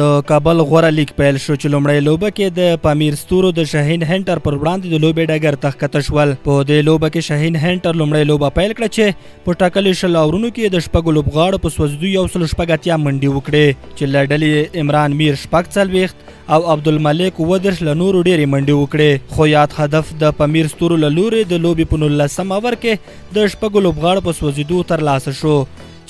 د کابل غوره لیګ پیل شو چې لومړی لوبه کې د پامیر ستورو د شاهین هینټر پر وړاندې د لوبې ډګر ته ښکته شول. په دې لوبه کې شاهین هینټر لومړی لوبه پیل کړه چې په ټاکلي 20 اورونو کې د شپږو لوبغاړو په سوځېدو 180 منډې وکړې چې له ډلې عمران میر 40 او عبدالملک 29 له نورو ډېرې منډې وکړې. خو یاد هدف د پامیر ستورو له لورې د لوبې په 19 اوور کې د شپږو لوبغاړو په سوځېدو ترلاسه شو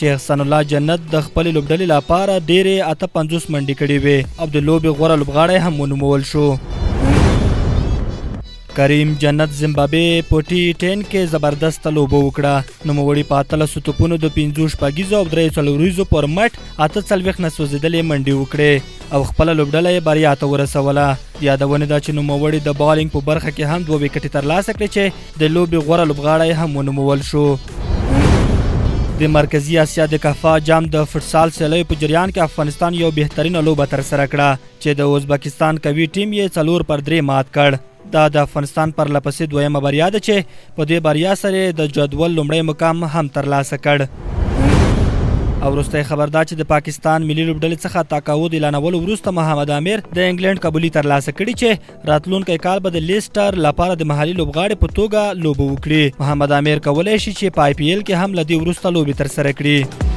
چې احسان الله جنت د خپلې لوبډلې لپاره ډېرې 58 منډې کړې وې او د لوبې غوره لوبغاړی هم ونومول شو. کریم جنت زمبابوې په T10 کې زبردسته لوبه وکړه. نوموړي په 18 توپونو د 5 شپږیزو او 43 پر مټ 48 نه سوځېدلې منډې وکړې او خپله لوبډله یې بریا ته ورسوله. یادونه ده چې نوموړي د بالینګ په برخه کې هم 2 وکټې ترلاسه کړې چې د لوبې غوره لوبغاړی هم ونومول شو. د مرکزی اسیا د کافا جام د فوټسال سیالیو په جریان کې افغانستان یو بهترینه لوبه ترسره کړه چې د ازبکستان قوي ټیم یې 4-3 مات کړ. دا د افغانستان پر لپسې دویمه بریا ده چې په دې بریا سره د جدول لومړی مقام هم ترلاسه کړ. او وروستی خبر دا چې د پاکستان ملي لوبډلې څخه تقاعد اعلانولو وروسته محمد عامر د انګلند قبولي ترلاسه کړي چې راتلونکی کال به د لیسټر لپاره د محلي لوبغاړي په توګه لوبه وکړي. محمد عامر کولی شي چې په IPL کې هم له دې وروسته لوبې ترسره کړي.